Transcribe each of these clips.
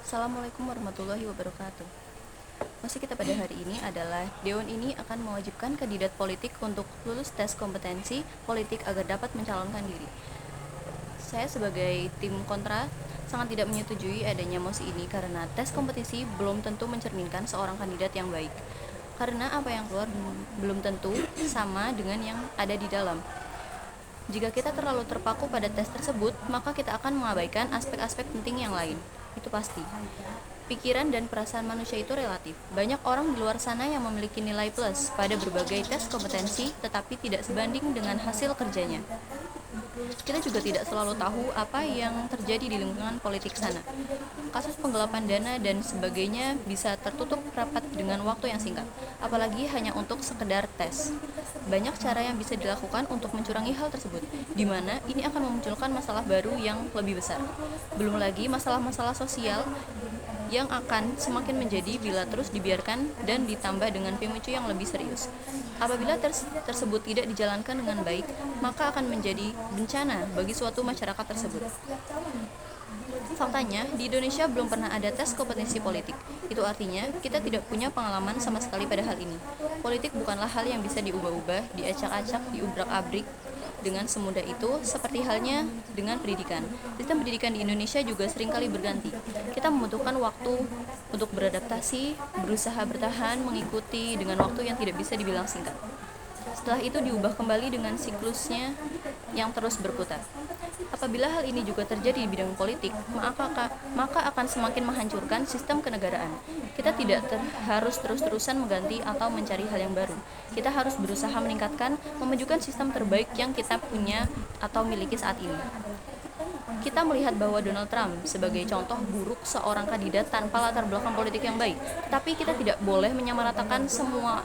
Assalamualaikum warahmatullahi wabarakatuh. Masih kita pada hari ini adalah Dewan ini akan mewajibkan kandidat politik untuk lulus tes kompetensi politik agar dapat mencalonkan diri. Saya sebagai tim kontra sangat tidak menyetujui adanya mosi ini karena tes kompetisi belum tentu mencerminkan seorang kandidat yang baik. Karena apa yang keluar belum tentu sama dengan yang ada di dalam. Jika kita terlalu terpaku pada tes tersebut, maka kita akan mengabaikan aspek-aspek penting yang lain. Itu pasti. Pikiran dan perasaan manusia itu relatif. Banyak orang di luar sana yang memiliki nilai plus pada berbagai tes kompetensi, tetapi tidak sebanding dengan hasil kerjanya. Kita juga tidak selalu tahu apa yang terjadi di lingkungan politik sana. Kasus penggelapan dana dan sebagainya bisa tertutup rapat dengan waktu yang singkat, apalagi hanya untuk sekedar tes. Banyak cara yang bisa dilakukan untuk mencurangi hal tersebut, di mana ini akan memunculkan masalah baru yang lebih besar. Belum lagi masalah-masalah sosial yang akan semakin menjadi bila terus dibiarkan dan ditambah dengan pemicu yang lebih serius. Apabila tersebut tidak dijalankan dengan baik, maka akan menjadi bencana bagi suatu masyarakat tersebut. Faktanya, di Indonesia belum pernah ada tes kompetensi politik. Itu artinya, kita tidak punya pengalaman sama sekali pada hal ini. Politik bukanlah hal yang bisa diubah-ubah, diacak-acak, diubrak-abrik dengan semudah itu, seperti halnya dengan pendidikan. Sistem pendidikan di Indonesia juga seringkali berganti. Kita membutuhkan waktu untuk beradaptasi, berusaha bertahan, mengikuti dengan waktu yang tidak bisa dibilang singkat. Setelah itu diubah kembali dengan siklusnya yang terus berputar. Apabila hal ini juga terjadi di bidang politik, maka akan semakin menghancurkan sistem kenegaraan. Kita tidak harus terus-terusan mengganti atau mencari hal yang baru. Kita harus berusaha meningkatkan, memajukan sistem terbaik yang kita punya atau miliki saat ini. Kita melihat bahwa Donald Trump sebagai contoh buruk seorang kandidat tanpa latar belakang politik yang baik. Tapi kita tidak boleh menyamaratakan semua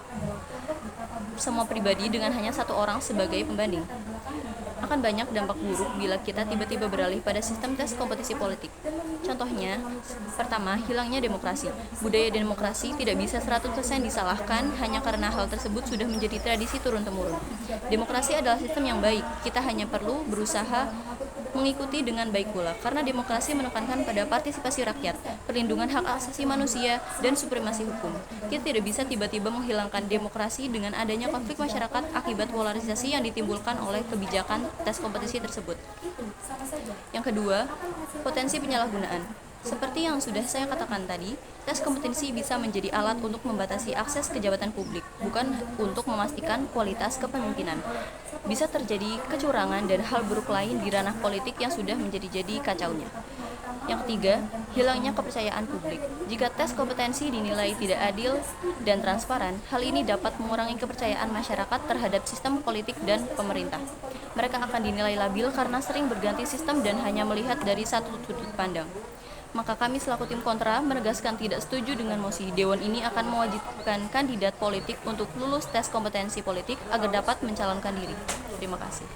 pribadi dengan hanya satu orang sebagai pembanding. Akan banyak dampak buruk bila kita tiba-tiba beralih pada sistem tes kompetisi politik. Contohnya, pertama, hilangnya demokrasi. Budaya demokrasi tidak bisa 100% disalahkan hanya karena hal tersebut sudah menjadi tradisi turun-temurun. Demokrasi adalah sistem yang baik, kita hanya perlu berusaha mengikuti dengan baik pula, karena demokrasi menekankan pada partisipasi rakyat, perlindungan hak asasi manusia, dan supremasi hukum. Kita tidak bisa tiba-tiba menghilangkan demokrasi dengan adanya konflik masyarakat akibat polarisasi yang ditimbulkan oleh kebijakan tes kompetisi tersebut. Yang kedua, potensi penyalahgunaan. Seperti yang sudah saya katakan tadi, tes kompetensi bisa menjadi alat untuk membatasi akses ke jabatan publik, bukan untuk memastikan kualitas kepemimpinan. Bisa terjadi kecurangan dan hal buruk lain di ranah politik yang sudah menjadi kacaunya. Yang ketiga, hilangnya kepercayaan publik. Jika tes kompetensi dinilai tidak adil dan transparan, hal ini dapat mengurangi kepercayaan masyarakat terhadap sistem politik dan pemerintah. Mereka akan dinilai labil karena sering berganti sistem dan hanya melihat dari satu sudut pandang. Maka kami selaku tim kontra menegaskan tidak setuju dengan mosi. Dewan ini akan mewajibkan kandidat politik untuk lulus tes kompetensi politik agar dapat mencalonkan diri. Terima kasih.